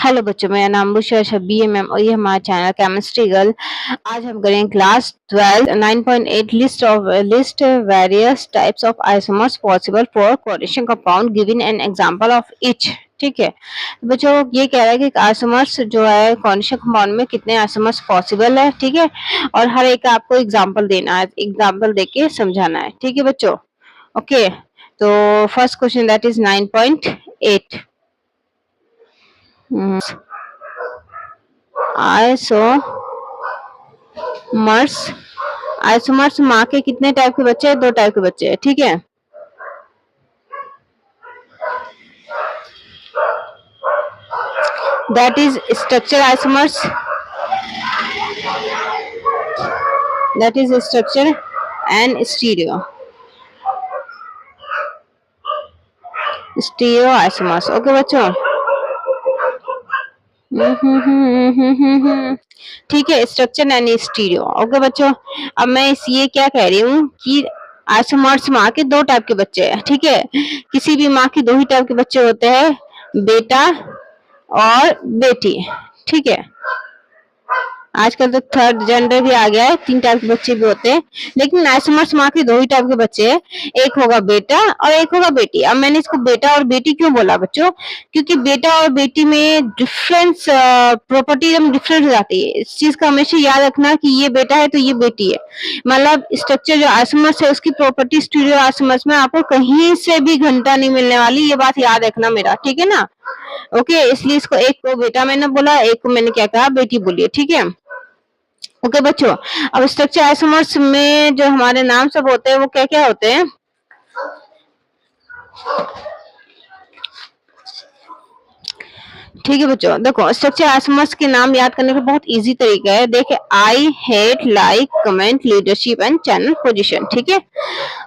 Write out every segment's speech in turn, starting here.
Hello बच्चों, मेरा नाम बुशरा शबी है मैम और ये हमारा चैनल केमिस्ट्री गर्ल। आज हम करेंगे class 12 9.8 list various types of isomers possible for coordination compound given an example of each. ठीक है, तो बच्चों ये कह रहा है कि आइसोमर्स जो है कोऑर्डिनेशन कंपाउंड में कितने आइसोमर्स पॉसिबल है। ठीक है, और हर एक का आपको एग्जाम्पल देना है, एग्जाम्पल देके समझाना है। ठीक है बच्चों, ओके। तो first question that is 9.8 isomers. Isomers माँ के कितने टाइप के बच्चे हैं? 2 टाइप के बच्चे हैं। ठीक है, that is structure isomers, that is structure and stereo stereo isomers. Okay बच्चों, ठीक है, स्ट्रक्चर एंड स्टीरियो। ओके बच्चों, अब मैं इस ये क्या कह रही हूँ कि आइसोमर्स माँ के 2 टाइप के बच्चे हैं। ठीक है, किसी भी माँ के 2 ही टाइप के बच्चे होते हैं, बेटा और बेटी। ठीक है, आजकल तो थर्ड जेंडर भी आ गया है, 3 टाइप के बच्चे भी होते हैं, लेकिन आइसोमर्स माँ के 2 ही टाइप के बच्चे हैं, एक होगा बेटा और एक होगा बेटी। अब मैंने इसको बेटा और बेटी क्यों बोला बच्चों? क्योंकि बेटा और बेटी में डिफरेंस प्रॉपर्टी एकदम डिफरेंट हो जाती है। इस चीज का हमेशा याद रखना कि ये बेटा है तो ये बेटी है। मतलब स्ट्रक्चर जो आइसोमर्स है उसकी प्रॉपर्टी स्टीरियो आइसोमर्स में आपको कहीं से भी घंटा नहीं मिलने वाली, ये बात याद रखना मेरा। ठीक है ना? ओके, इसलिए इसको एक को बेटा मैंने बोला, एक को मैंने क्या कहा, बेटी बोलिए। ठीक है, ओके बच्चों। अब स्ट्रक्चर आइसोमर्स में जो हमारे नाम सब होते हैं वो क्या क्या होते हैं? ठीक है बच्चों, देखो स्ट्रक्चर आइसोमर्स के नाम याद करने का बहुत इजी तरीका है। देखिए, I, hate, like, comment, leadership and channel position. ठीक है,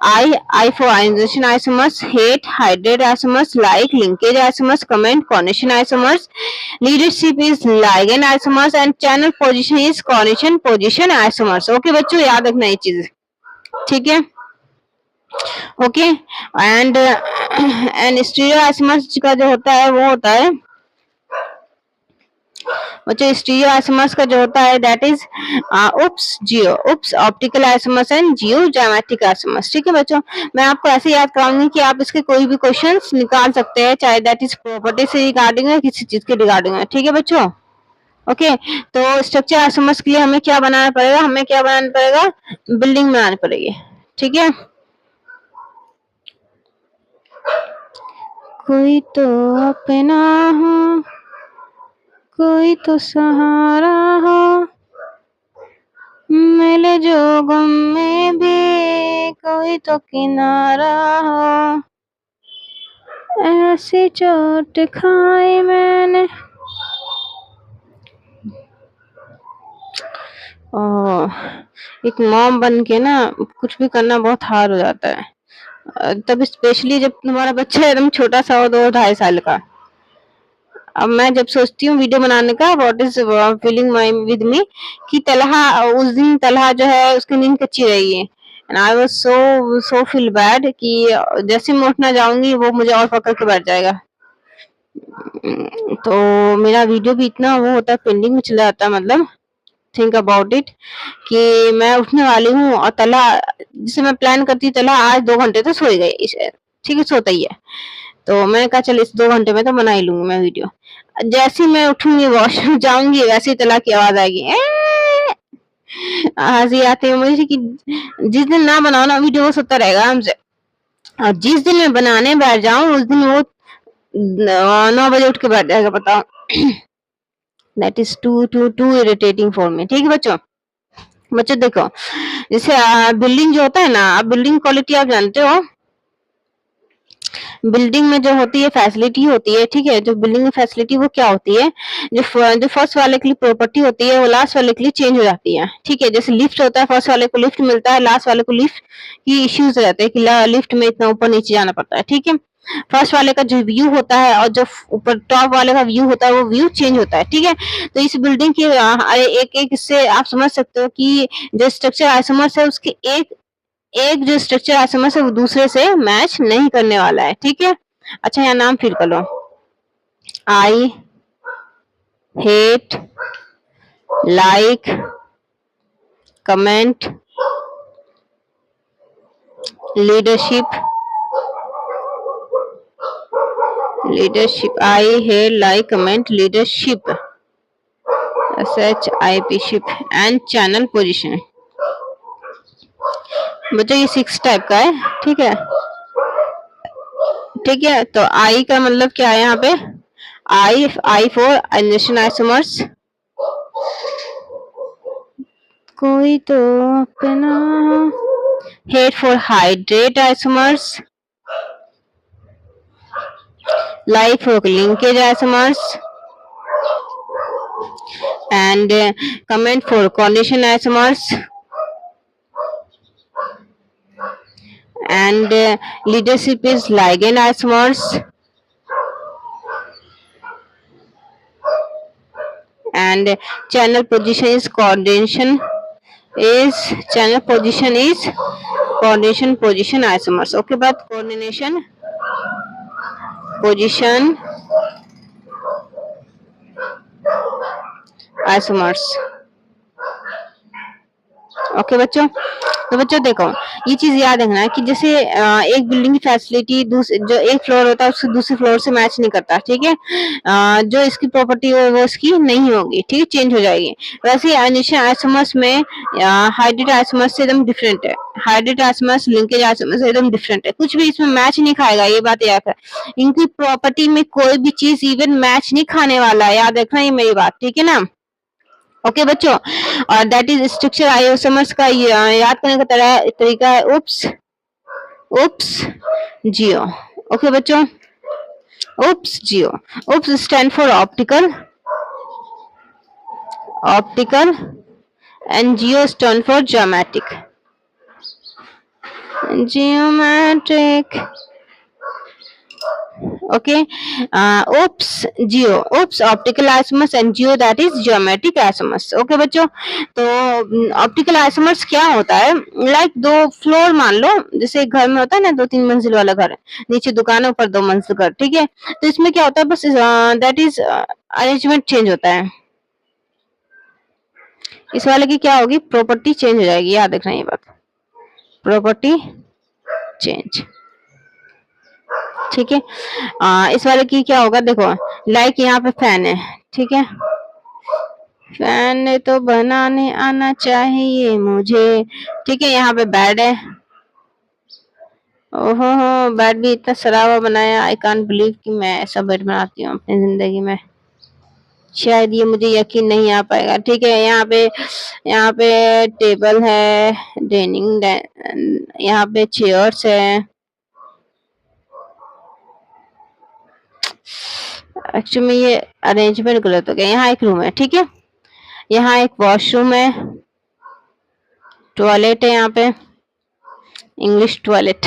I for ionization isomers, hate hydrate isomers, like linkage isomers, comment coordination isomers, leadership is ligand isomers and channel position is coordination position isomers. Okay बच्चों, याद रखना ये चीज। ठीक है, okay. And stereo isomers का जो होता है वो होता है बच्चों, स्टीरियो आइसोमर्स का जो होता है that is oops optical isomers and Jio geometric isomers. ठीक है बच्चों, मैं आपको ऐसे याद कराऊंगी कि आप इसके कोई भी क्वेश्चंस निकाल सकते हैं, चाहे दैट इज प्रॉपर्टी से रिगार्डिंग है, किसी चीज के रिगार्डिंग है। ठीक है बच्चों, ओके। तो स्ट्रक्चर आइसोमर्स के लिए हमें क्या बनाना पड़ेगा? हमें क्या बनाना पड़ेगा? बिल्डिंग बनानी पड़ेगी। ठीक है, कोई तो अपना हो, कोई तो सहारा हो, मिले जो गम में भी कोई तो किनारा हो, ऐसी चोट खाई मैंने। एक मॉम बन के ना कुछ भी करना बहुत हार्ड हो जाता है, तब स्पेशली जब तुम्हारा बच्चा एकदम छोटा सा हो, 2-2.5 साल का। अब मैं जब सोचती हूँ वीडियो बनाने का, what is feeling my with me, कि तलहा उस दिन तलहा जो है उसकी नींद कच्ची रही है, and I was so feel bad कि जैसे मैं उठना जाऊंगी वो मुझे और पकड़ के बैठ जाएगा। तो मेरा वीडियो भी इतना वो होता है, पेंडिंग में चला जाता है। मतलब थिंक अबाउट इट कि मैं उठने वाली हूँ और तलहा, जिसे मैं प्लान करती तलहा आज 2 घंटे तो सोई गई। ठीक है, सोता ही है, तो मैंने कहा चल इस 2 घंटे में तो बना ही लूंगी मैं वीडियो। जैसे मैं उठूंगी वॉशरूम जाऊंगी वैसे ही तला की आवाज आएगी, हंसी आती है मुझे कि जिस दिन ना बनाओ ना वीडियो वो सोता रहेगा हमसे, और जिस दिन मैं बनाने बैठ जाऊं उस दिन वो 9 बजे उठ के बैठ जाएगा। बताओ, that is too irritating for me. ठीक है बच्चों, बच्चों देखो, जैसे बिल्डिंग जो होता है ना, आप बिल्डिंग क्वालिटी आप जानते हो, बिल्डिंग में जो होती है फैसिलिटी होती है। ठीक है, जो बिल्डिंग में फैसिलिटी वो क्या होती है, जो फर्स्ट वाले के लिए प्रॉपर्टी होती है वो लास्ट वाले के लिए चेंज हो जाती है। ठीक है, जैसे लिफ्ट होता है, फर्स्ट वाले को लिफ्ट मिलता है, लास्ट वाले को लिफ्ट की इश्यूज रहते हैं कि लिफ्ट में इतना ऊपर नीचे जाना पड़ता है। ठीक है, फर्स्ट वाले का जो व्यू होता है और जो ऊपर टॉप वाले का व्यू होता है वो व्यू चेंज होता है। ठीक है, तो इस बिल्डिंग के एक एक इससे आप समझ सकते हो कि जो स्ट्रक्चर आइसोमर्स है उसके एक एक जो स्ट्रक्चर आइसोमर्स है वो दूसरे से मैच नहीं करने वाला है। ठीक है, अच्छा यहाँ नाम फिल कर लो, आई hate, like, comment, leadership, I hate, like, comment, leadership, SHIP ship, and channel position। बच्चों ये 6 टाइप का है, ठीक है। ठीक है, तो आई का मतलब क्या है यहाँ पे? आई फॉर आइनेशन आइसोमर्स, कोई तो अपना। Hate for hydrate isomers, like for linkage isomers, and comment for condition isomers, and leadership is ligand isomers, and channel position is coordination position isomers। Okay, बात coordination position isomers। ओके बच्चों, तो बच्चों देखो, ये चीज याद रखना है कि जैसे एक बिल्डिंग की फैसिलिटी जो एक फ्लोर होता है उसके दूसरे फ्लोर से मैच नहीं करता, ठीक है। जो इसकी प्रॉपर्टी है वो इसकी नहीं होगी, ठीक है, चेंज हो जाएगी। वैसे ही आइनेशन आइसोमर्स में हाइड्रेट आइसोमर्स से एकदम डिफरेंट है, हाइड्रेट आइसोमर्स लिंकेज आइसोमर्स से एकदम डिफरेंट है, कुछ भी इसमें मैच नहीं खाएगा, ये बात याद है। इनकी प्रॉपर्टी में कोई भी चीज इवन मैच नहीं खाने वाला है, याद रखना ये मेरी बात, ठीक है ना। ओके बच्चों, और दैट इज स्ट्रक्चर आइसोमर्स का याद करने का तरीका है उप्स जियो। ओके बच्चों, oops geo. Oops stand for optical and geo stand for geometric, okay. Oops geo, oops optical isomers and geo that is geometric isomers। okay बच्चों, तो ऑप्टिकल आइसोमर्स क्या होता है? लाइक दो फ्लोर मान लो, जैसे एक घर में होता है ना 2-3 मंजिल वाला घर है, नीचे दुकान है ऊपर 2 मंजिल घर, ठीक है। तो इसमें क्या होता है, बस दैट इज अरेंजमेंट चेंज होता है। इस वाले की क्या होगी? प्रॉपर्टी चेंज हो जाएगी, याद रखना ये बात, प्रॉपर्टी चेंज, ठीक है। इस वाले की क्या होगा? देखो, लाइक यहाँ पे फैन है, ठीक है, फैन तो बनाने आना चाहिए मुझे, ठीक है। यहाँ पे बेड है, ओहो हो, बेड भी इतना सरावा बनाया, आई कांट बिलीव कि मैं ऐसा बेड बनाती हूँ अपनी जिंदगी में, शायद ये मुझे यकीन नहीं आ पाएगा, ठीक है। यहाँ पे टेबल है, डाइनिंग, यहाँ पे चेयर्स है। एक्चुअली में ये अरेंजमेंट गलत हो गया। यहाँ एक रूम है, ठीक है, यहाँ एक वॉशरूम है, टॉयलेट है, यहाँ पे इंग्लिश टॉयलेट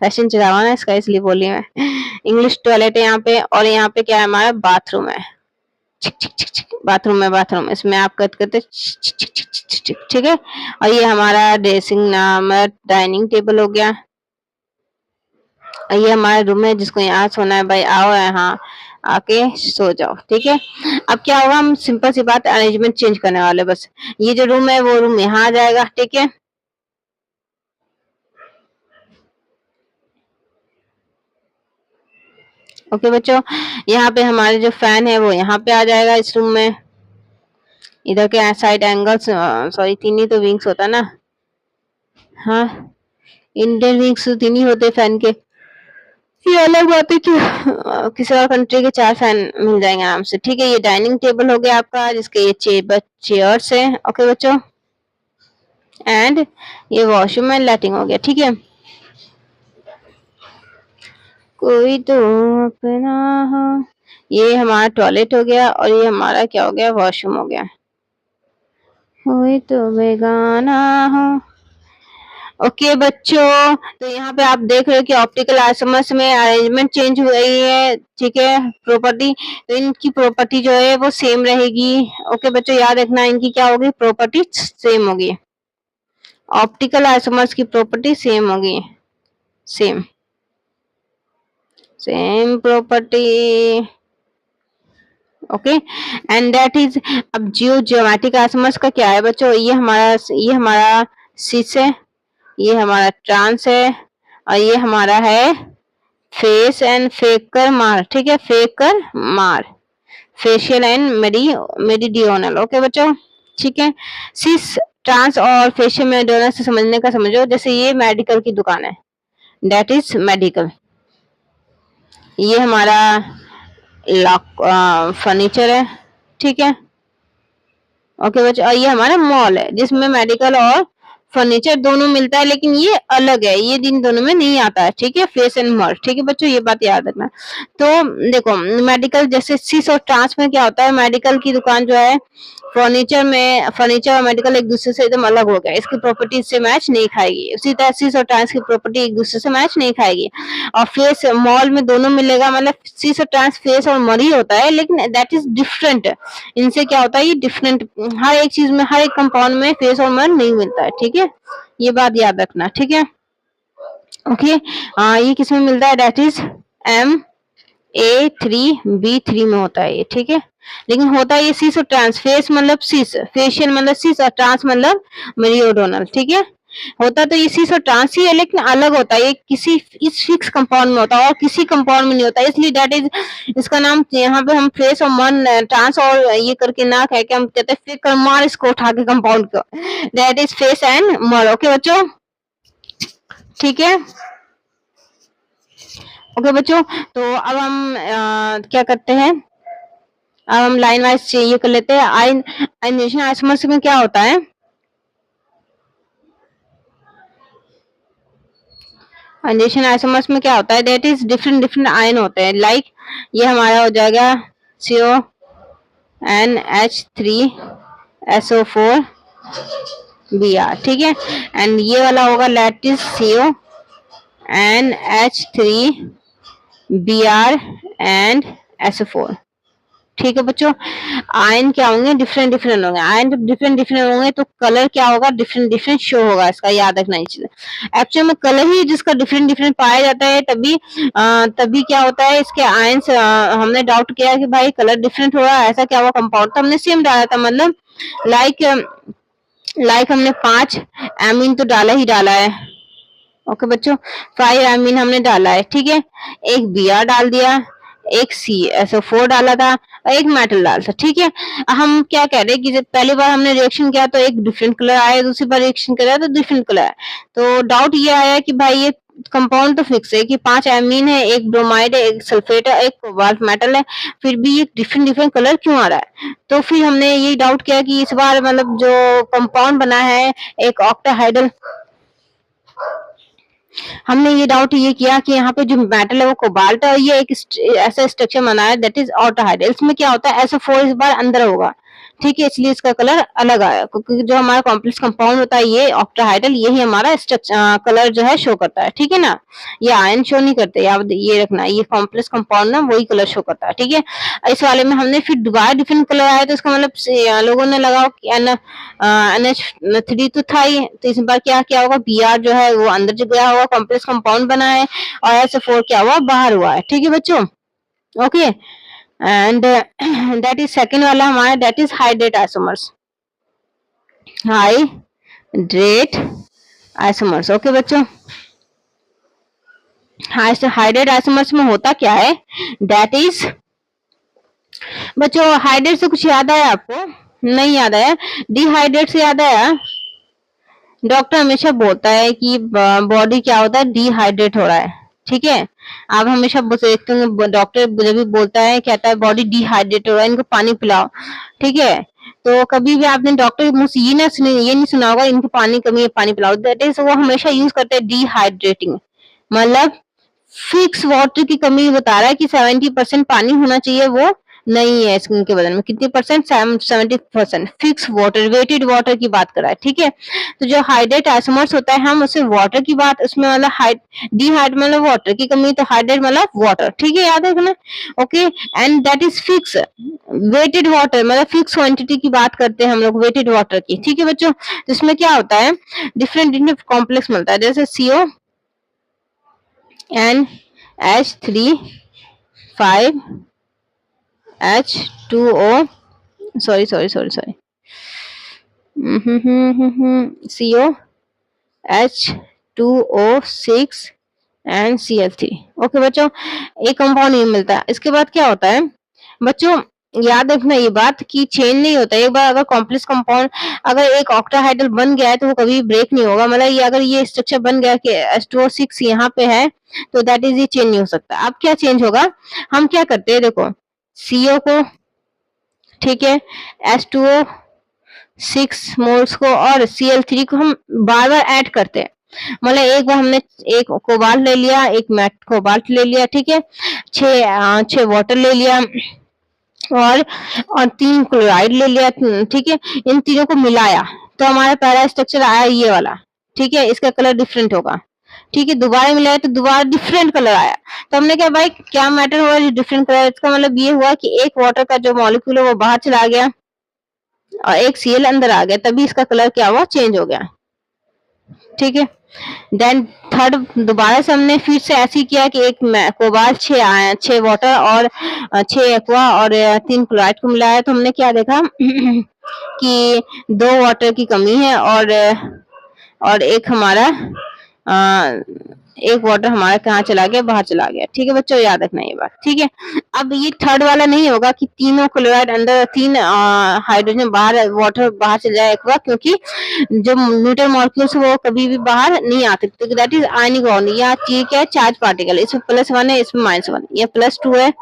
फैशन चला हुआ ना इसका, इसलिए बोली मैं, इंग्लिश टॉयलेट है यहाँ पे। और यहाँ पे क्या है? हमारा बाथरूम है, बाथरूम इसमें आप कट करते, ठीक है। और ये हमारा ड्रेसिंग नाम डाइनिंग टेबल हो गया। ये हमारा रूम है जिसको यहाँ सोना है, भाई आओ यहाँ आके सो जाओ, ठीक है। अब क्या होगा, हम सिंपल सी बात, अरेंजमेंट चेंज करने वाले, बस ये जो रूम है वो रूम यहाँ आ जाएगा, ठीक है। ओके बच्चों, यहाँ पे हमारे जो फैन है वो यहाँ पे आ जाएगा इस रूम में। इधर के साइड एंगल्स, सॉरी 3 ही तो विंग्स होता ना, हाँ, इंडियन विंग्स तो 3 ही होते फैन के। ये अलग बात है कि किसी और कंट्री के 4 फैन मिल जाएंगे आराम से, ठीक है। ये डाइनिंग टेबल हो गया आपका, जिसके ये चेयर्स है, ओके बच्चों। एंड ये वॉशरूम एंड लैट्रिन हो गया, ठीक है। कोई तो अपना हो, ये हमारा टॉयलेट हो गया, और ये हमारा क्या हो गया? वॉशरूम हो गया। कोई तो बेगाना हो। ओके बच्चों, तो यहाँ पे आप देख रहे हो कि ऑप्टिकल आइसोमर्स में अरेंजमेंट चेंज हो गई है, ठीक है। प्रॉपर्टी, तो इनकी प्रॉपर्टी जो है वो सेम रहेगी। ओके बच्चों, याद रखना इनकी क्या होगी? प्रॉपर्टी सेम होगी, ऑप्टिकल आइसोमर्स की प्रॉपर्टी सेम होगी, same property. Okay and that is, अब जियोमेट्रिक आइसोमर्स का क्या है बच्चों, ये हमारा सिस है, ये हमारा ट्रांस है, और ये हमारा है फेस एंड फेकर मार, ठीक है, फेकर मार, फेशियल एंड मेरिडियोनल। ओके बच्चों, ठीक है। सिस, ट्रांस और फेशियल मेरिडियोनल से समझने का समझो, जैसे ये मेडिकल की दुकान है, दैट इज मेडिकल। ये हमारा लॉक फर्नीचर है, ठीक है। ओके बच्चों, और ये हमारा मॉल है जिसमें मेडिकल और फर्नीचर दोनों मिलता है, लेकिन ये अलग है, ये इन दोनों में नहीं आता है, ठीक है, फेस एंड मॉल, ठीक है बच्चों, ये बात याद रखना। तो देखो मेडिकल, जैसे सिस और ट्रांस में क्या होता है, मेडिकल की दुकान जो है, फर्नीचर और मेडिकल एक दूसरे से एकदम अलग हो गया, इसकी प्रॉपर्टी से मैच नहीं खाएगी, उसी तरह सिस और ट्रांस की प्रॉपर्टी एक दूसरे से मैच नहीं खाएगी। और फेस मॉल में दोनों मिलेगा, मतलब सिस और ट्रांस फेस और मॉल ही होता है, लेकिन दैट इज डिफरेंट, इनसे क्या होता है, ये डिफरेंट, हर एक चीज में, हर एक कंपाउंड में फेस और मॉल नहीं मिलता है, ठीक है, ये बात याद रखना, ठीक है। ओके, ये किसमें मिलता है, दैट इज MA3B3 में होता है ये, ठीक है। लेकिन होता है ये सिस और ट्रांस, फेस मतलब सिस, फेशियल मतलब सिस, और ट्रांस मतलब मेरियोडोनल, ठीक है। होता तो ये सिस और ट्रांस ही है, लेकिन अलग होता है, ये किसी इस फिक्स कंपाउंड में होता है और किसी कंपाउंड में नहीं होता, इसलिए दैट इज, इसका नाम यहाँ पे हम फेस और मन ट्रांस और ये करके ना कह के हम कहते हैं फिर मार इसको उठा के कंपाउंड को, दैट इज फेस एंड मर। ओके बच्चों, ठीक है। ओके बच्चों, तो अब हम क्या करते हैं, अब हम लाइन वाइज ये कर लेते हैं। आयनाइजेशन आइसोमर्स में क्या होता है, आयनाइजेशन आइसोमर्स में क्या होता है, that is different different ion होते हैं, लाइक ये हमारा हो जाएगा CONH3SO4Br, ठीक है। एंड ये वाला होगा लैटिस CONH3Br एंड SO4, ठीक है बच्चों। आयन क्या होंगे, डिफरेंट डिफरेंट होंगे, आयन जब डिफरेंट डिफरेंट होंगे तो कलर क्या होगा, डिफरेंट डिफरेंट शो होगा, इसका याद रखना ये चीज। एक्चुअल में कलर ही जिसका डिफरेंट डिफरेंट पाया जाता है, तभी क्या होता है, इसके आयंस, हमने डाउट किया कि भाई कलर डिफरेंट हो रहा है, ऐसा क्या हुआ, कंपाउंड तो हमने सेम डाला था, मतलब लाइक हमने 5 एमीन तो डाला ही डाला है। ओके बच्चों, 5 एमीन हमने डाला है, ठीक है, एक Br डाल दिया, एक CSO4 डाला था, और एक मेटल डाला था, ठीक है। हम क्या कह रहे हैं कि जब पहली बार हमने रिएक्शन किया तो एक डिफरेंट कलर आया, दूसरी बार रिएक्शन किया तो डिफरेंट कलर आया, तो डाउट ये आया कि भाई ये कंपाउंड तो फिक्स है कि 5 एमीन है, एक ब्रोमाइड है, एक सल्फेट है, एक कोबाल्ट मेटल है, फिर भी ये डिफरेंट डिफरेंट कलर क्यों आ रहा है। तो फिर हमने ये डाउट किया कि इस बार मतलब जो कंपाउंड बना है एक ऑक्टाहाइड्रल, हमने ये डाउट ये किया कि यहाँ पे जो मेटल है वो कोबाल्ट है, और ये एक ऐसा स्ट्रक्चर बना है दैट इज ऑक्टाहाइड्रल, इसमें क्या होता है SO4 इस बार अंदर होगा, ठीक है, इसलिए इसका कलर अलग आया, क्योंकि जो हमारा कॉम्प्लेक्स कंपाउंड होता है ये ऑक्टाहाइड्रल, यही हमारा स्ट्रक्चर कलर जो है शो करता है, ठीक है ना, ये आयन शो नहीं करते, याद ये रखना, ये कॉम्प्लेक्स कंपाउंड ना वही कलर शो करता है, ठीक है। इस वाले में हमने फिर दोबारा डिफरेंट कलर आया, तो इसका मतलब लोगों ने लगाओ कि NH3 तो था ही, तो इस बार क्या क्या होगा, Br जो है वो अंदर जो गया होगा, कॉम्प्लेक्स कंपाउंड बना है, और SO4 क्या हुआ, बाहर हुआ है, ठीक है बच्चों। Okay, and that is second वाला हमारा, that is hydrate isomers, hydrate isomers. Okay बच्चों, हाइड्रेट आइसोमर्स में होता क्या है, दैट इज, बच्चों हाइड्रेट से कुछ याद आया आपको, नहीं याद आया, डिहाइड्रेट से याद आया। डॉक्टर हमेशा बोलता है कि बॉडी क्या होता है, डिहाइड्रेट हो रहा है, ठीक है। आप हमेशा देखते होंगे डॉक्टर जब भी बोलता है, कहता है बॉडी डिहाइड्रेट हो रहा है, इनको पानी पिलाओ, ठीक है। तो कभी भी आपने डॉक्टर के मुंह से ये नहीं सुना होगा इनको पानी कमी है, पानी पिलाओ, दैट इज वो हमेशा यूज करते हैं डिहाइड्रेटिंग, मतलब फिक्स वाटर की कमी बता रहा है कि 70% पानी होना चाहिए, वो नहीं है स्किन के बदन में, कितनी percent, 70% fix water, weighted water की बात कर रहा है, ठीक है। तो जो हाइड्रेट आइसोमर्स होता है, हम उसमें वाटर की बात, उसमें मतलब डिहाइड मतलब वाटर की कमी, तो हाइड्रेट मतलब वाटर, ठीक है, याद रखना। Okay, and that is fix weighted water, मतलब फिक्स क्वांटिटी की बात करते हैं हम लोग वेटेड वाटर की, ठीक है बच्चों। तो इसमें क्या होता है, डिफरेंट डिफरेंट कॉम्प्लेक्स मिलता है, जैसे CONH3 5 H2O, sorry, CO, H2O6 and Cl3। Okay बच्चों, एक कंपाउंड ये मिलता है। इसके बाद क्या होता है बच्चों, याद रखना ये बात कि चेंज नहीं होता। एक बार अगर कॉम्प्लेक्स कंपाउंड, अगर एक ऑक्टाहाइड्रल बन गया है तो वो कभी ब्रेक नहीं होगा। मतलब ये अगर ये स्ट्रक्चर बन गया कि H2O6 यहाँ पे है तो दैट इज ये चेंज नहीं हो सकता। अब क्या चेंज होगा, हम क्या करते हैं देखो, CO को, ठीक है, H2O6 मोल्स को और Cl3 को हम बार बार ऐड करते हैं। मतलब एक बार हमने एक कोबाल्ट ले लिया, एक मैट कोबाल्ट ले लिया, ठीक है, छह वाटर ले लिया और 3 क्लोराइड ले लिया, ठीक है, इन तीनों को मिलाया तो हमारा पहला स्ट्रक्चर आया ये वाला, ठीक है, इसका कलर डिफरेंट होगा, ठीक है, दोबारा मिलाया तो दोबारा डिफरेंट कलर आया। तो हमने क्या भाई, क्या मैटर हुआ जो डिफरेंट कलर, इसका मतलब ये हुआ कि एक वाटर का जो मॉलिक्यूल है वो बाहर चला गया और एक Cl अंदर आ गया, तभी इसका कलर क्या हुआ, चेंज हो गया, ठीक है। देन थर्ड, दोबारा से हमने फिर से ऐसे ही किया कि एक कोबाल्ट, 6 वाटर और 6 एक्वा और 3 क्लोराइड को मिलाया तो हमने क्या देखा कि 2 वाटर की कमी है और एक हमारा एक वाटर हमारा कहाँ चला गया, बाहर चला गया, ठीक है बच्चों, याद रखना ये बात, ठीक है। अब ये थर्ड वाला नहीं होगा कि तीनों क्लोराइड अंदर, 3 हाइड्रोजन बाहर, वाटर बाहर चल जाए एक बार, क्योंकि जो न्यूट्रल मॉलिक्यूल्स वो कभी भी बाहर नहीं आते, तो दैट इज आयनिक बॉन्ड। या चीज क्या है, चार्ज पार्टिकल, इसमें +1 है, इसमें -1, ये +2 है,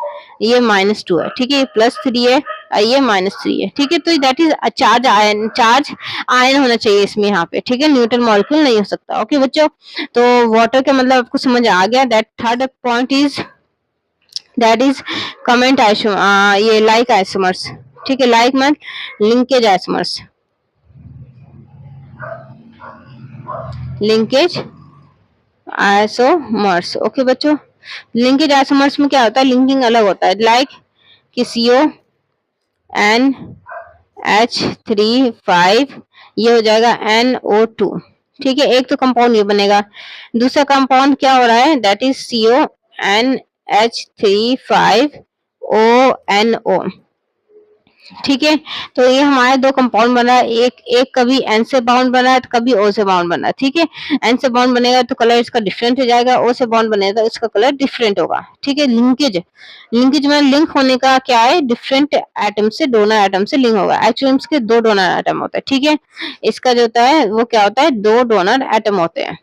ये -2 है, ठीक है, ये +3 है, ये -3 है, ठीक है। तो that is charge ion, charge ion होना चाहिए इसमें यहाँ पे, ठीक है, न्यूट्रल मॉलिक्यूल नहीं हो सकता। ओके बच्चों, तो वाटर का मतलब आपको समझ आ गया। That third point is, that is comment iso, ये लाइक आइसोमर्स, ठीक है, लाइक मत linkage isomers, linkage isomers. Okay बच्चों, लिंकेज आइसोमर्स में क्या होता है, लिंकिंग अलग होता है, लाइक कि CO NH3 5 ये हो जाएगा NO2, ठीक है, एक तो कंपाउंड ये बनेगा। दूसरा कंपाउंड क्या हो रहा है, that is CO NH3 5ONO, ठीक है। तो ये हमारे 2 कंपाउंड बना है, एक कभी N से बाउंड बना है तो कभी O से बाउंड बना है, ठीक है। N से बाउंड बनेगा तो कलर इसका डिफरेंट हो जाएगा, O से बाउंड बनेगा तो इसका कलर डिफरेंट होगा, ठीक है। लिंकेज, लिंकेज में लिंक होने का क्या है, डिफरेंट एटम से, डोनर एटम से लिंक होगा। एक्चुअली इसके 2 डोनर एटम होते हैं, ठीक है। इसका जो होता है वो क्या होता है, 2 डोनर एटम होते हैं,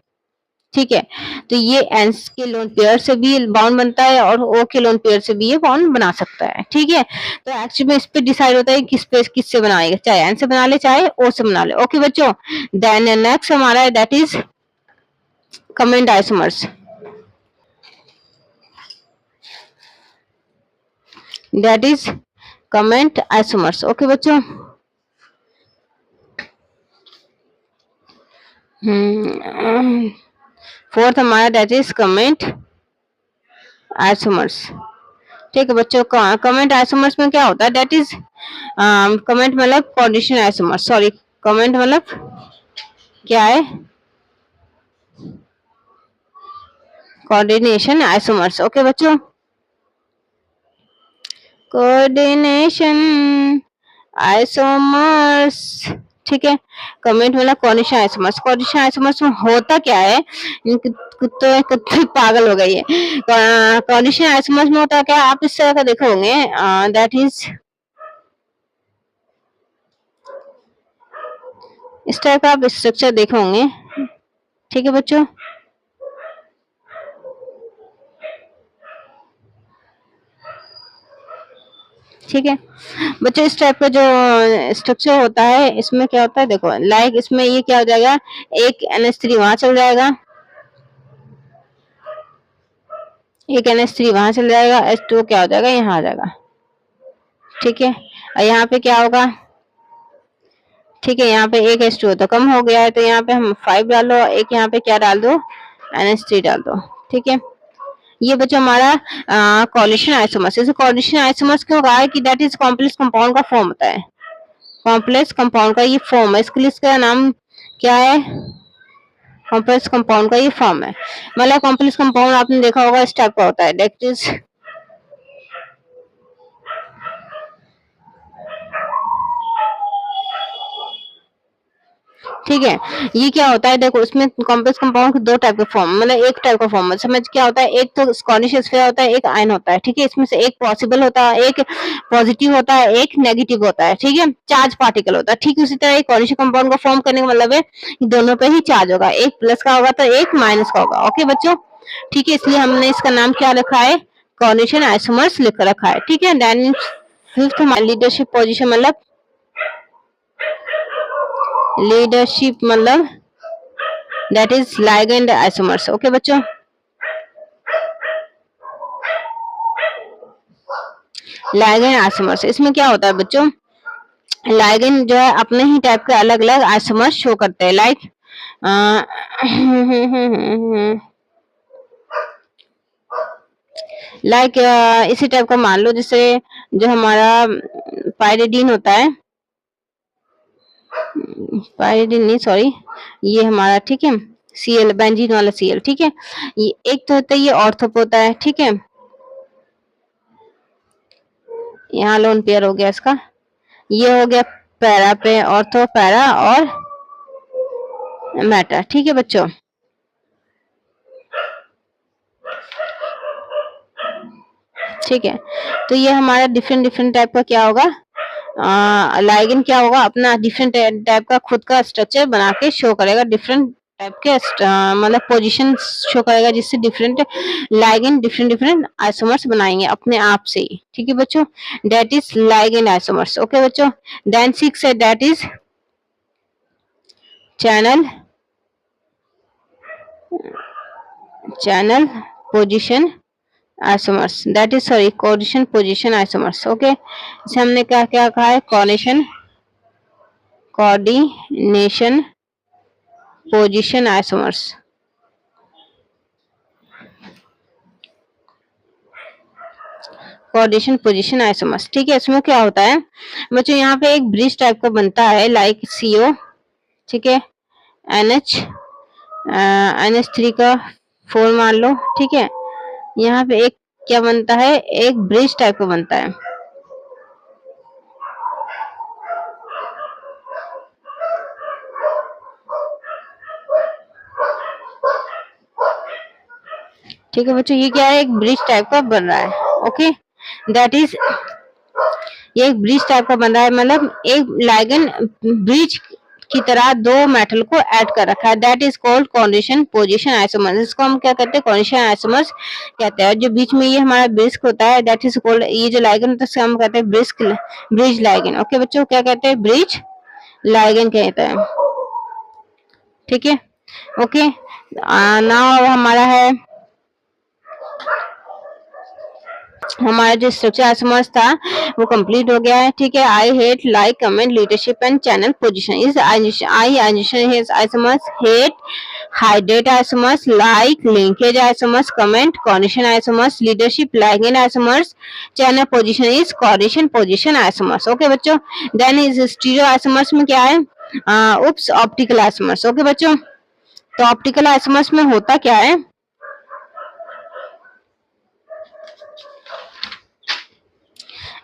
ठीक है। तो ये एन के लोन पेयर से भी बाउंड बनता है और ओ के लोन पेयर से भी ये बाउंड बना सकता है, ठीक है। तो एक्चुअली में इस पे डिसाइड होता है किस पे, किससे बनाएगा, चाहे एन से बना ले चाहे ओ से बना ले। ओके बच्चों, देन नेक्स्ट हमारा है that is comment isomers, that is comment isomers. Okay बच्चों, फोर्थ हमारा दैट इज कमेंट आइसोमर्स, ठीक है बच्चों। कमेंट आइसोमर्स में क्या होता है, दैट इज कमेंट मतलब कोऑर्डिनेशन आइसोमर्स, सॉरी, कमेंट मतलब क्या है, कोऑर्डिनेशन आइसोमर्स। ओके बच्चों, कोऑर्डिनेशन आइसोमर्स, ठीक है। कमेंट मतलब कोऑर्डिनेशन आइसोमर्स। कोऑर्डिनेशन आइसोमर्स में होता क्या है, कुत्ते कुत्ते पागल हो गई है। कोऑर्डिनेशन आइसोमर्स में होता क्या है, आप इस तरह का देखोगे, दैट इज इस टाइप का आप स्ट्रक्चर देखोगे, ठीक है बच्चों। ठीक है बच्चों, इस टाइप का जो स्ट्रक्चर होता है इसमें क्या होता है, देखो लाइक इसमें ये क्या हो जाएगा, एक NH3 वहां चल जाएगा, एक NH3 वहां चल जाएगा, H2O क्या हो जाएगा, यहाँ आ जाएगा, ठीक है। और यहाँ पे क्या होगा, ठीक है, यहाँ पे एक H2O तो कम हो गया है, तो यहाँ पे हम 5 डालो, एक यहाँ पे क्या डाल दो, NH3 डाल दो, ठीक है। ये बच्चों हमारा कोऑर्डिनेशन आइसोमर्स। जैसे कोऑर्डिनेशन आइसोमर्स क्यों कहा है कि दैट इज कॉम्प्लेक्स कंपाउंड का फॉर्म होता है, कॉम्प्लेक्स कंपाउंड का ये फॉर्म है, इसके लिए इसका नाम क्या है, कॉम्प्लेक्स कंपाउंड का ये फॉर्म है। मतलब कॉम्प्लेक्स कंपाउंड आपने देखा होगा इस टाइप का होता है, दैट इज ठीक है। ये क्या होता है, देखो इसमें कॉम्प्लेक्स कंपाउंड के दो टाइप के फॉर्म, मतलब एक टाइप का फॉर्म समझ क्या होता है, एक तो कॉर्निश स्फीयर होता है, एक आयन होता है। ठीक है, इसमें से एक पॉसिबल होता है, एक पॉजिटिव होता है, एक नेगेटिव होता है। ठीक है, चार्ज पार्टिकल होता है। ठीक उसी तरह एक कॉर्निश कंपाउंड को फॉर्म करने का मतलब है दोनों पे ही चार्ज होगा, एक प्लस का होगा तो एक माइनस का होगा। ओके बच्चों, ठीक है, इसलिए हमने इसका नाम क्या रखा है, कॉर्निशन आइसोमर्स लिख रखा है। ठीक है, देन फिफ्थ हमारी लीडरशिप पोजीशन, मतलब लीडरशिप मतलब that is ligand isomers. Okay बच्चों, लाइगैंड आइसोमर्स, इसमें क्या होता है बच्चों, लाइगैंड जो है अपने ही टाइप के अलग अलग आइसोमर्स शो करते हैं, लाइक लाइक इसी टाइप का मान लो, जैसे जो हमारा पायरिडीन होता है, पायरिडीन नहीं सॉरी, ये हमारा, ठीक है, सीएल बेंजीन वाला सीएल। ठीक है, ये एक तो होता है ये ऑर्थोप होता है। ठीक है, यहाँ लोन पेयर हो गया इसका, ये हो गया पैरा पे, ऑर्थो पैरा और मैटर। ठीक है बच्चों, ठीक है, तो ये हमारा डिफरेंट डिफरेंट टाइप का क्या होगा, लाइगेंड क्या होगा, अपना डिफरेंट टाइप का खुद का स्ट्रक्चर बना के शो करेगा, डिफरेंट टाइप के मतलब पोजीशन शो करेगा, जिससे different ligand different different isomers बनाएंगे अपने आप से ही। ठीक है बच्चों, that is ligand isomers. Okay बच्चों, देन 6 है that is channel position isomers, that is sorry coordination position isomers. Okay, इसे हमने क्या क्या कहा है, coordination position isomers. Coordination position isomers. ठीक है, इसमें क्या होता है बच्चों, यहाँ पे एक ब्रिज टाइप का बनता है, लाइक CO, ठीक है, NH NH3 का 4 मान लो। ठीक है, यहाँ पे एक क्या बनता है, एक ब्रिज टाइप का बनता है। ठीक है बच्चों, ये क्या है, एक ब्रिज टाइप का बन रहा है। ओके, दैट इज, ये एक ब्रिज टाइप का बन रहा है, मतलब एक लाइगेंड ब्रिज की तरह दो मेटल को ऐड कर रखा है, that is called coordination position isomers. इसको हम क्या कहते हैं, कोऑर्डिनेशन आइसोमर्स कहते हैं। जो बीच में ये हमारा ब्रिज होता है, दैट इज कॉल्ड, ये जो लाइगेंड होता है हम कहते हैं ब्रिज लाइगेंड। ओके बच्चों, क्या कहते हैं, ब्रिज लाइगेंड कहते हैं। ठीक है, ओके, नाउ हमारा है, हमारा जो स्ट्रक्चर आइसोमर्स था वो कंप्लीट हो गया है। ठीक है, आई hate like comment leadership and channel position is I isomers, hate hydrate isomers, like linkage isomers, comment coordination isomers, leadership ligand isomers, channel position is coordination position isomers. Okay बच्चों, then is stereo isomers में क्या है, उप्स optical isomers. Okay बच्चों, तो optical isomers में होता क्या है,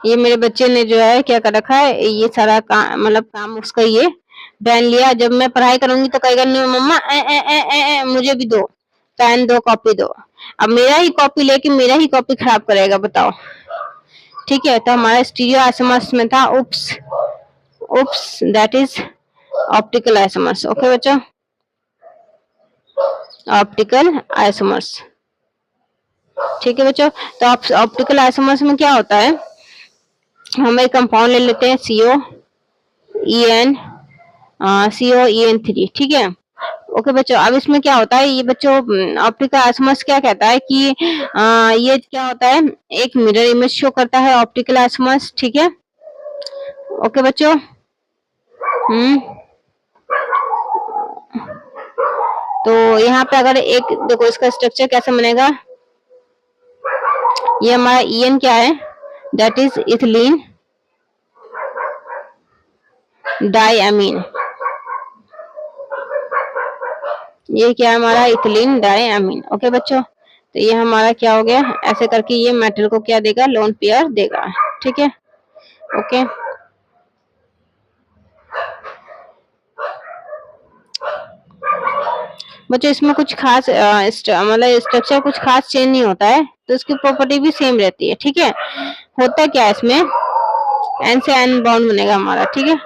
ये मेरे बच्चे ने जो है क्या कर रखा है, ये सारा काम मतलब काम उसका ये पेन लिया, जब मैं पढ़ाई करूंगी तो कहेगा नहीं मम्मा मुझे भी दो पेन, दो कॉपी दो। अब मेरा ही कॉपी लेके मेरा ही कॉपी खराब करेगा, बताओ। ठीक है, तो हमारा स्टीरियो आइसोमर्स में था oops, that is optical isomers. Okay बच्चों, ऑप्टिकल आइसोमर्स। ठीक है बच्चों, तो ऑप्टिकल आइसोमर्स में क्या होता है, हम एक कंपाउंड ले लेते हैं CO EN3। ठीक है, ओके बच्चों, अब इसमें क्या होता है, ये बच्चों ऑप्टिकल आइसोमर्स क्या कहता है कि ये क्या होता है, एक मिरर इमेज शो करता है ऑप्टिकल आइसोमर्स। ठीक है, ओके बच्चों, तो यहाँ पे अगर एक देखो इसका स्ट्रक्चर कैसे बनेगा, ये हमारा EN क्या है, दैट इज इथिलीन डाइअमीन। ये क्या है हमारा, इथिलीन डाइअमीन। ओके बच्चों, तो ये हमारा क्या हो गया, ऐसे करके ये मेटल को क्या देगा, लोन पेयर देगा। ठीक है, ओके, बच्चों इसमें कुछ खास मतलब स्ट्रक्चर कुछ खास चेंज नहीं होता है, तो इसकी प्रॉपर्टी भी सेम रहती है। ठीक है, होता क्या है इसमें, एन से एन बॉन्ड बनेगा हमारा। ठीक है,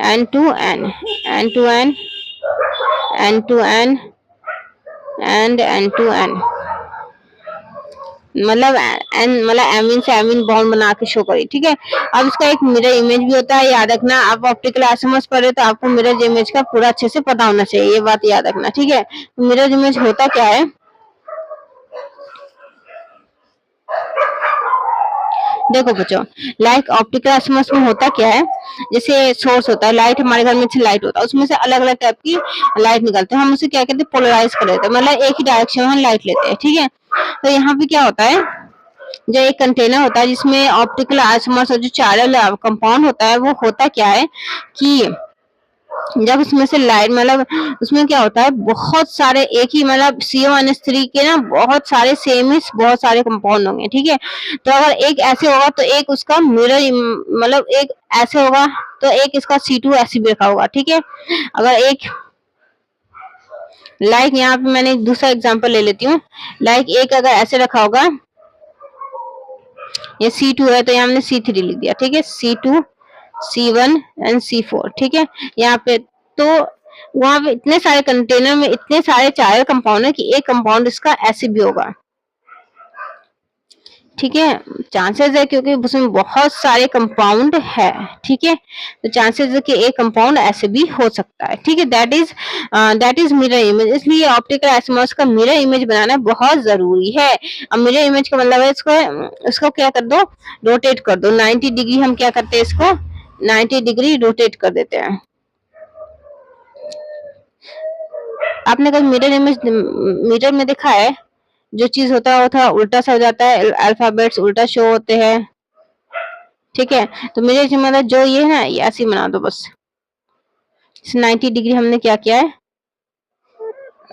N to N, N to N, N to N and N to N, मतलब एन मतलब एमीन से एमीन बॉन्ड बना के शो करी। ठीक है, अब इसका एक मिरर इमेज भी होता है, याद रखना। आप ऑप्टिकल आइसोमर्स पढ़ रहे तो आपको मिरर इमेज का पूरा अच्छे से पता होना चाहिए, ये बात याद रखना। ठीक है, मिरर इमेज होता क्या है, देखो बच्चों, लाइक ऑप्टिकल आइसोमर्स में होता क्या है, जैसे सोर्स होता है लाइट, हमारे घर में से लाइट होता है, उसमें से अलग अलग टाइप की लाइट निकलते हैं, हम उसे क्या कहते हैं, पोलराइज कर देते हैं, मतलब एक ही डायरेक्शन में हम लाइट लेते हैं। ठीक है, तो यहाँ पे क्या होता है, जो एक कंटेनर होता है जिसमें ऑप्टिकल आइसोमर्स और जो चारल कंपाउंड होता है, वो होता क्या है कि जब उसमें से लाइट, मतलब उसमें क्या होता है, बहुत सारे एक ही, मतलब CO3 के ना बहुत सारे सेम ही बहुत सारे कंपाउंड होंगे। ठीक है, तो अगर एक ऐसे होगा तो एक उसका मिरर, मतलब एक ऐसे होगा तो एक इसका C2 ऐसे भी रखा होगा। ठीक है, अगर एक लाइक यहाँ पे मैंने दूसरा एग्जांपल ले लेती हूँ, लाइक एक अगर ऐसे रखा होगा, ये C2 है तो यहाँ हमने C3 लिख दिया। ठीक है, C2, C1 एंड C4। ठीक है, यहाँ पे तो वहां पे इतने सारे कंटेनर में इतने सारे चार कंपाउंड है कि एक कंपाउंड इसका ऐसे भी होगा। ठीक है, चांसेस है क्योंकि उसमें बहुत सारे कंपाउंड है। ठीक है, तो चांसेस है कि एक कंपाउंड ऐसे भी हो सकता है। ठीक है, दैट इज मिरर इमेज। इसलिए ऑप्टिकल आइसोमर्स का मिरर इमेज बनाना बहुत जरूरी है। अब मिरर इमेज का मतलब है इसको क्या कर दो, रोटेट कर दो 90 डिग्री। हम क्या करते हैं, इसको 90 डिग्री रोटेट कर देते हैं। आपने कभी मिरर इमेज मिरर में देखा है, जो चीज होता है वो थोड़ा उल्टा सा हो जाता है, अल्फाबेट्स उल्टा शो होते हैं। ठीक है, तो मेरे मतलब जो ये है ना, ये ऐसे ही बना दो बस। 90 डिग्री हमने क्या किया है,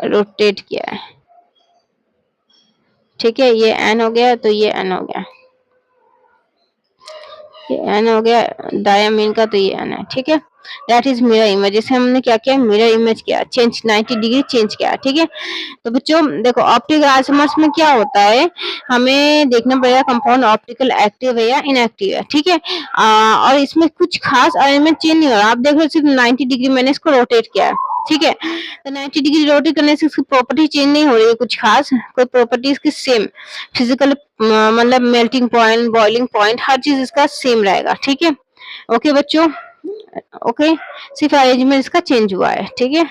रोटेट किया है। ठीक है, ये एन हो गया, तो ये एन हो गया, ये एन हो गया डायमीन का, तो ये एन है। ठीक है, दैट इज मिरर इमेज। जैसे हमने क्या किया, मिरर इमेज किया, चेंज 90 डिग्री चेंज किया। ठीक है, तो बच्चों देखो ऑप्टिकल आइसोमर्स में क्या होता है, हमें देखना पड़ेगा कंपाउंड ऑप्टिकल एक्टिव है या इनएक्टिव है। ठीक है, और इसमें कुछ खास अरेंजमेंट चेंज नहीं हो रहा। आप देख रहे सिर्फ 90 डिग्री मैंने इसको रोटेट किया है। ठीक है, तो 90 डिग्री रोटेट करने से इसकी प्रॉपर्टी चेंज नहीं हो रही है कुछ खास, कोई प्रॉपर्टी इसकी सेम, फिजिकल मतलब मेल्टिंग पॉइंट, बॉइलिंग पॉइंट, हर चीज इसका सेम रहेगा। ठीक है, ओके बच्चों, ओके, सिर्फ अरेंजमेंट इसका चेंज हुआ है। ठीक है,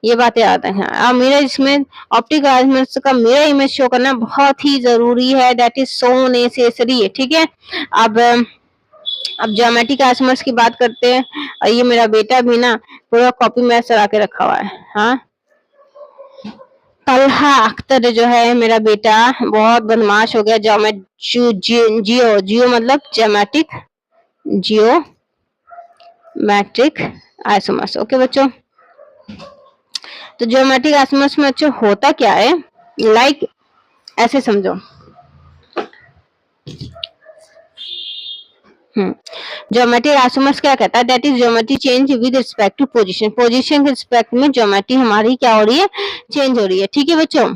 ये बातें याद रखना। अब मिरर इसमें ऑप्टिकल आइसोमर्स का मिरर इमेज शो करना बहुत ही जरूरी है, दैट इज सो नेसेसरी है। ठीक है, अब ज्योमेट्रिक आइसोमर्स की बात करते हैं। और ये मेरा बेटा भी ना पूरा कॉपी में चला के रखा हुआ है। हाँ, तलहा अख्तर जो है मेरा बेटा बहुत बदमाश हो गया। जियो जियो मतलब ज्योमेट्रिक, जियो मैट्रिक आइसोमर्स। ओके बच्चों, तो ज्योमेट्रिक आइसोमर्स में बच्चों होता क्या है, लाइक ऐसे समझो। ज्योमेट्रिक आइसोमर्स क्या कहता है, that is geometry change with respect to position. Position के रिस्पेक्ट में ज्योमेट्री हमारी क्या हो रही है, चेंज हो रही है। ठीक है बच्चों,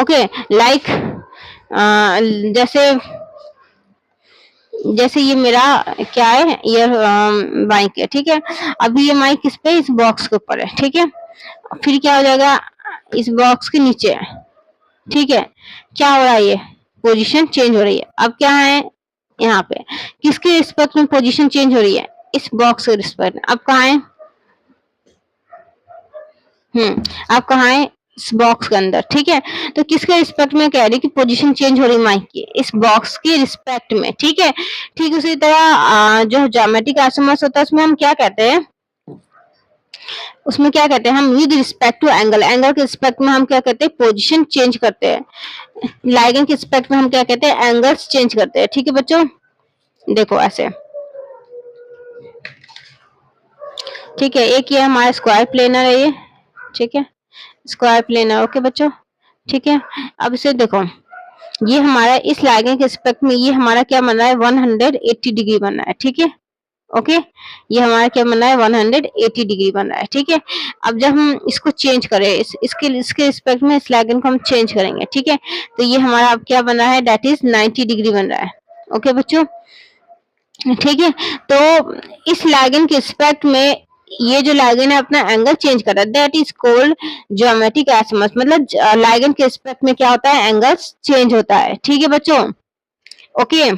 ओके, लाइक जैसे जैसे ये मेरा क्या है, ये माइक है। ठीक है, अभी ये माइक किस पे, इस बॉक्स के ऊपर है। ठीक है, फिर क्या हो जाएगा, इस बॉक्स के नीचे है। ठीक है, क्या हो रहा है, ये पोजीशन चेंज हो रही है। अब क्या है यहाँ पे, किसके रिस्पेक्ट में पोजीशन चेंज हो रही है, इस बॉक्स के रिस्पेक्ट में। अब कहाँ है, अब कहाँ है, इस बॉक्स के अंदर। ठीक है, तो किसके रिस्पेक्ट में कह रही कि पोजीशन चेंज हो रही माइक की, इस बॉक्स के रिस्पेक्ट में। ठीक है, ठीक उसी तरह जो ज्योमेट्रिक आइसोमर्स होता है उसमें हम क्या कहते हैं, उसमें क्या कहते हैं हम, with respect to angle, angle के रिस्पेक्ट में हम क्या कहते हैं, पोजीशन चेंज करते हैं। लाइगन के रिस्पेक्ट में हम क्या कहते हैं, एंगल्स चेंज करते हैं। ठीक है बच्चों, देखो ऐसे। ठीक है, एक ये हमारा स्क्वायर प्लेनर है ये। ठीक है, स्क्वायर प्लेनर। ओके बच्चों, ठीक है, अब इसे देखो, ये हमारा इस लाइगन के रिस्पेक्ट में ये हमारा क्या बन रहा है, 180 डिग्री बन रहा है। ठीक है, ओके, ये हमारा क्या बन रहा है 180 डिग्री बन रहा है। ठीक है, अब जब हम इसको चेंज करें इसके रिस्पेक्ट में इस लैगिन को हम चेंज करेंगे। ठीक है, तो ये हमारा अब क्या बन रहा है, दैट इज 90 डिग्री बन रहा है। ओके बच्चों, ठीक है, तो इस लैगिन के रिस्पेक्ट में ये जो लैगिन है अपना एंगल चेंज कर रहा है, that is called geometric azimuth. मतलब लैगिन के रिस्पेक्ट में क्या होता है, एंगल्स चेंज होता है। ठीक है बच्चों, ओके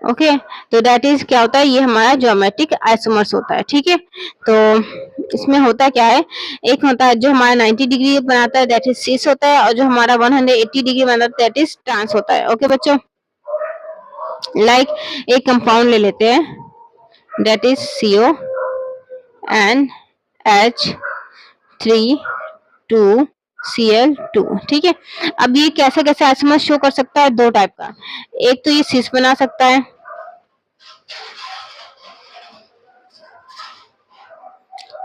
ओके, तो दैट इज क्या होता है, ये हमारा ज्योमेट्रिक आइसोमर्स होता है। ठीक है, तो इसमें होता क्या है, एक होता है जो हमारा 90 डिग्री बनाता है, दैट इज सिस होता है, और जो हमारा 180 डिग्री बनाता है, दैट इज ट्रांस होता है। ओके बच्चों, लाइक एक कंपाउंड ले लेते हैं, that is CO and H3 2Cl2। ठीक है, अब ये कैसे कैसे आइसोमर शो कर सकता है, दो टाइप का। एक तो ये सिस बना सकता है,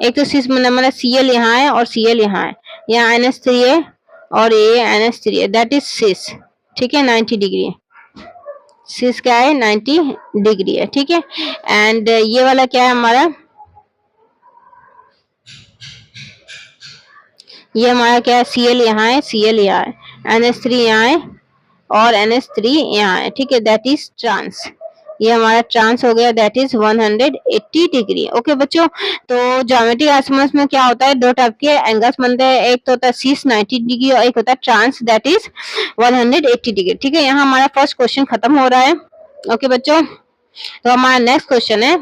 एक तो सिस बना मतलब Cl यहाँ है और Cl यहाँ है, यहाँ NH3 है और ये NH3 है, दैट इज सिस। ठीक है, 90 डिग्री सिस क्या है, 90 डिग्री है। ठीक है, एंड ये वाला क्या है हमारा, ये हमारा क्या है, Cl यहाँ है, Cl यहाँ है, NH3 यहाँ है और NH3 यहाँ है। ठीक है, दैट इज ट्रांस। ये हमारा ट्रांस हो गया, दैट इज 180 डिग्री। ओके बच्चों, तो ज्योमेट्रिक आइसोमर्स में क्या होता है, दो टाइप के एंगल्स बनते हैं, एक तो होता है सिस 90 डिग्री और एक होता है ट्रांस, दैट इज 180 डिग्री। ठीक है, यहाँ हमारा फर्स्ट क्वेश्चन खत्म हो रहा है। ओके बच्चों, तो हमारा नेक्स्ट क्वेश्चन है